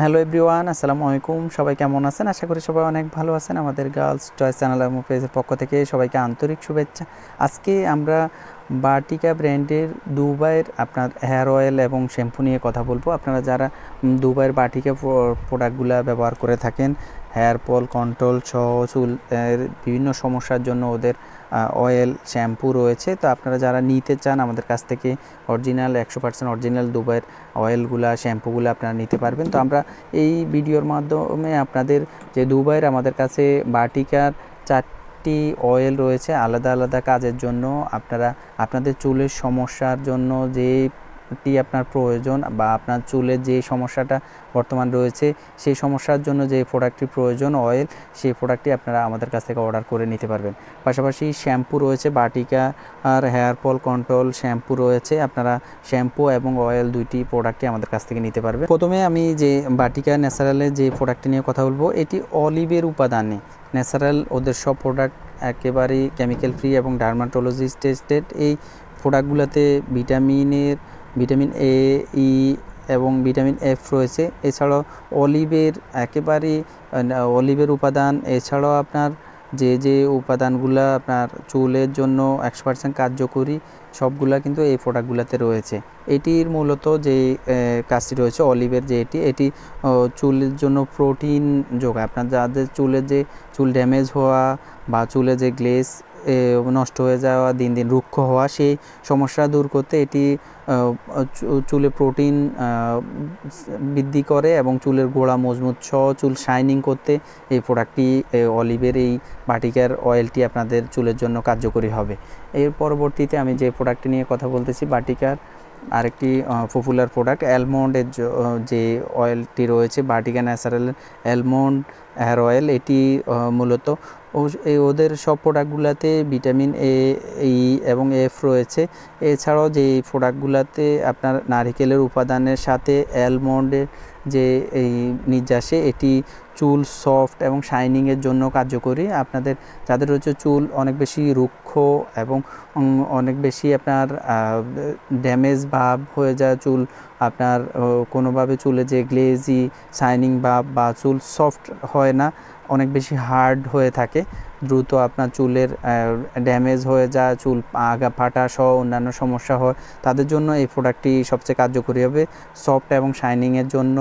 Hello everyone, আসসালামু আলাইকুম। সবাই কেমন আছেন? আশা করি সবাই অনেক ভালো আছেন। আমাদের গার্লস চয়েস চ্যানেল এবং পেজের পক্ষ থেকে সবাইকে আন্তরিক শুভেচ্ছা। আজকে আমরা বাটিকা ব্র্যান্ডের দুবাইয়ের আপনার হেয়ার অয়েল এবং শ্যাম্পু নিয়ে কথা বলবো। আপনারা যারা দুবাইয়ের বাটিকা প্রোডাক্টগুলো ব্যবহার করে থাকেন, হেয়ার ফল কন্ট্রোল সহ চুল বিভিন্ন সমস্যার জন্য ওদের অয়েল শ্যাম্পু রয়েছে। তো আপনারা যারা নিতে চান আমাদের কাছ থেকে অরিজিনাল 100% অরিজিনাল দুবাইয়ের অয়েলগুলা শ্যাম্পুগুলো আপনারা নিতে পারবেন। তো আমরা এই ভিডিওর মাধ্যমে আপনাদের যে দুবাইয়ের আমাদের কাছে বাটিকার 4টি অয়েল রয়েছে আলাদা আলাদা কাজের জন্য। আপনারা আপনাদের চুলের সমস্যার জন্য যেটি আপনার প্রয়োজন বা আপনার চুলের যে সমস্যাটা বর্তমান রয়েছে সেই সমস্যার জন্য যে প্রোডাক্টটি প্রয়োজন অয়েল, সেই প্রোডাক্টটি আপনারা আমাদের কাছ থেকে অর্ডার করে নিতে পারবেন। পাশাপাশি শ্যাম্পু রয়েছে, বাটিকা আর হেয়ার ফল কন্ট্রোল শ্যাম্পু রয়েছে। আপনারা শ্যাম্পু এবং অয়েল দুইটি প্রোডাক্টই আমাদের কাছ থেকে নিতে পারবেন। প্রথমে আমি যে বাটিকা ন্যাচারালের যে প্রোডাক্টটি নিয়ে কথা বলবো, এটি অলিভের উপাদানে ন্যাচারাল। ওদের সব প্রোডাক্ট একেবারেই কেমিক্যাল ফ্রি এবং ডার্মাটোলজিস্ট টেস্টেড। এই প্রোডাক্টগুলোতে ভিটামিন এ, ই এবং ভিটামিন এফ রয়েছে। এছাড়াও অলিভের উপাদান, এছাড়াও আপনার যে উপাদানগুলো আপনার চুলের জন্য 100% কার্যকরী সবগুলা কিন্তু এই প্রোডাক্টগুলোতে রয়েছে। এটির মূলত যে কাজটি রয়েছে অলিভের, যে এটি চুলের জন্য প্রোটিন যোগায়। আপনার যাদের চুল ড্যামেজ হওয়া বা চুলে যে গ্লেজ নষ্ট হয়ে যাওয়া, দিন দিন রুক্ষ হওয়া, সেই সমস্যা দূর করতে এটি চুলে প্রোটিন বৃদ্ধি করে এবং চুলের গোড়া মজবুত সহ চুল শাইনিং করতে এই প্রোডাক্টটি অলিভের এই বাটিকার অয়েলটি আপনাদের চুলের জন্য কার্যকরী হবে। এর পরবর্তীতে আমি যে প্রোডাক্টটি নিয়ে কথা বলতেছি, বাটিকার আরেকটি পপুলার প্রোডাক্ট অ্যালমন্ডের যে অয়েলটি রয়েছে, Vatika natural almond hair oil. এটি মূলত ওদের সব প্রোডাক্টগুলোতে ভিটামিন এ, ই এবং এফ রয়েছে। এছাড়াও যে প্রোডাক্টগুলোতে আপনার নারিকেলের উপাদানের সাথে অ্যালমন্ডের যে এই নির্যাসে এটি চুল সফট এবং শাইনিংয়ের জন্য কার্যকরী। আপনাদের যাদের রয়েছে চুল অনেক বেশি রুক্ষ এবং অনেক বেশি আপনার ড্যামেজ ভাব হয়ে যায়, চুল আপনার কোনোভাবে চুলে যে গ্লেজি শাইনিং বা চুল সফট হয় না, অনেক বেশি হার্ড হয়ে থাকে, দ্রুত আপনার চুলের ড্যামেজ হয়ে যায়, চুল আগা ফাটা সহ অন্যান্য সমস্যা হয়, তাদের জন্য এই প্রোডাক্টটি সবচেয়ে কার্যকরী হবে। সফট এবং শাইনিংয়ের জন্য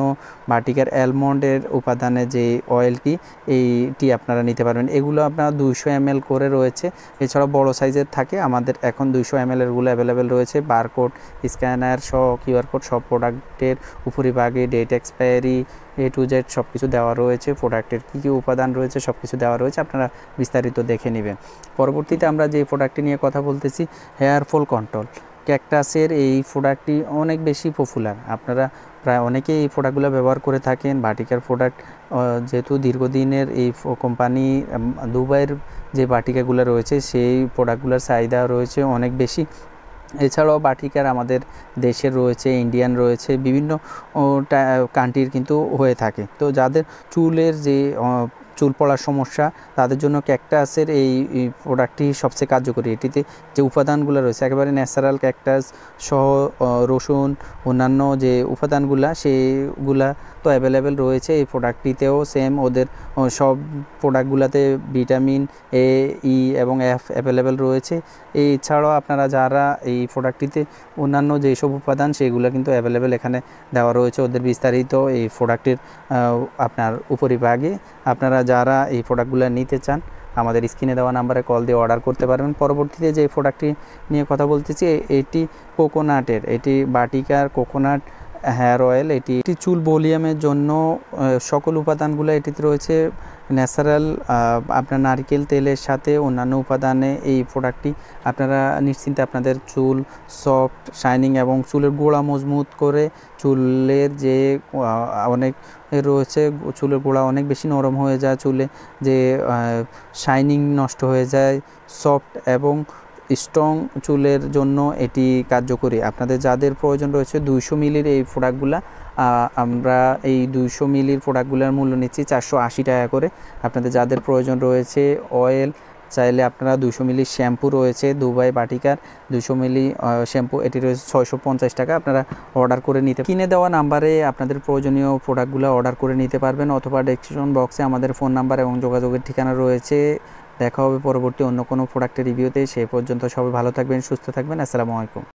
বাটিকার অ্যালমন্ডের উপাদানে যে অয়েলটি, এইটি আপনারা নিতে পারবেন। এগুলো আপনার 200 ml করে রয়েছে। এছাড়াও বড় সাইজের থাকে, আমাদের এখন 200 ml এরগুলো অ্যাভেলেবেল রয়েছে। বারকোড স্ক্যানার সহ কিউআর কোড সব প্রোডাক্টের উপরিভাগে date expiry A to Z সব কিছু দেওয়া রয়েছে। প্রোডাক্টের কী কী উপাদান রয়েছে সব কিছু দেওয়া রয়েছে, আপনারা বিস্তারিত দেখে নেবেন। পরবর্তীতে আমরা যে প্রোডাক্টটি নিয়ে কথা বলতেছি, হেয়ার ফল কন্ট্রোল ক্যাকটাসের এই প্রোডাক্টটি অনেক বেশি পপুলার। আপনারা প্রায় অনেকেই এই প্রোডাক্টগুলো ব্যবহার করে থাকেন। বাটিকার প্রোডাক্ট যেহেতু দীর্ঘদিনের এই কোম্পানি দুবাইয়ের যে বাটিকাগুলো রয়েছে সেই প্রোডাক্টগুলোর চাহিদা রয়েছে অনেক বেশি। এছাড়াও বাটিকার আমাদের দেশের রয়েছে, ইন্ডিয়ান রয়েছে, বিভিন্ন কান্ট্রির কিন্তু হয়ে থাকে। তো যাদের চুলের যে চুল পড়ার সমস্যা, তাদের জন্য ক্যাকটাসের এই প্রোডাক্টটি সবচেয়ে কার্যকরী। এটিতে যে উপাদানগুলো রয়েছে একেবারে ন্যাচারাল, ক্যাকটাস সহ রসুন অন্যান্য যে উপাদানগুলা সেগুলা তো অ্যাভেলেবেল রয়েছে এই প্রোডাক্টটিতেও। সেম ওদের সব প্রোডাক্টগুলোতে ভিটামিন এ, ই এবং এফ অ্যাভেলেবেল রয়েছে। এছাড়াও আপনারা যারা এই প্রোডাক্টটিতে অন্যান্য যেসব উপাদান সেগুলো কিন্তু অ্যাভেলেবেল এখানে দেওয়া রয়েছে ওদের বিস্তারিত এই প্রোডাক্টের আপনার উপরিভাগে। আপনারা যারা এই প্রোডাক্টগুলো নিতে চান আমাদের স্ক্রিনে দেওয়া নাম্বারে কল দিয়ে অর্ডার করতে পারবেন। পরবর্তীতে যে প্রোডাক্টটি নিয়ে কথা বলতেছি, এটি কোকোনাটের, এটি বাটিকার কোকোনাট হেয়ার অয়েল। এটি চুল ভলিউমের জন্য সকল উপাদানগুলো এটিতে রয়েছে ন্যাচারাল। আপনার নারকেল তেলের সাথে অন্যান্য উপাদানে এই প্রোডাক্টটি আপনারা নিশ্চিন্তে আপনাদের চুল সফট শাইনিং এবং চুলের গোড়া মজবুত করে, চুলের যে অনেক রয়েছে চুলের গোড়া অনেক বেশি নরম হয়ে যায়, চুলে যে শাইনিং নষ্ট হয়ে যায়, সফট এবং স্ট্রং চুলের জন্য এটি কার্যকরী। আপনাদের যাদের প্রয়োজন রয়েছে 200 মিলির এই প্রোডাক্টগুলো, আমরা এই 200 মিলির প্রোডাক্টগুলোর মূল্য নিচ্ছি 480 টাকা করে। আপনাদের যাদের প্রয়োজন রয়েছে অয়েল চাইলে আপনারা 200 মিলি শ্যাম্পু রয়েছে দুবাই বাটিকার 200 মিলি শ্যাম্পু, এটি রয়েছে 650 টাকা। আপনারা অর্ডার করে নিতে, কিনে দেওয়া নাম্বারে আপনাদের প্রয়োজনীয় প্রোডাক্টগুলো অর্ডার করে নিতে পারবেন, অথবা ডেসক্রিপশন বক্সে আমাদের ফোন নাম্বার এবং যোগাযোগের ঠিকানা রয়েছে। দেখা হবে পরবর্তী অন্য কোনো প্রোডাক্টের রিভিউতে। সেই পর্যন্ত সবাই ভালো থাকবেন, সুস্থ থাকবেন। আসসালামু আলাইকুম।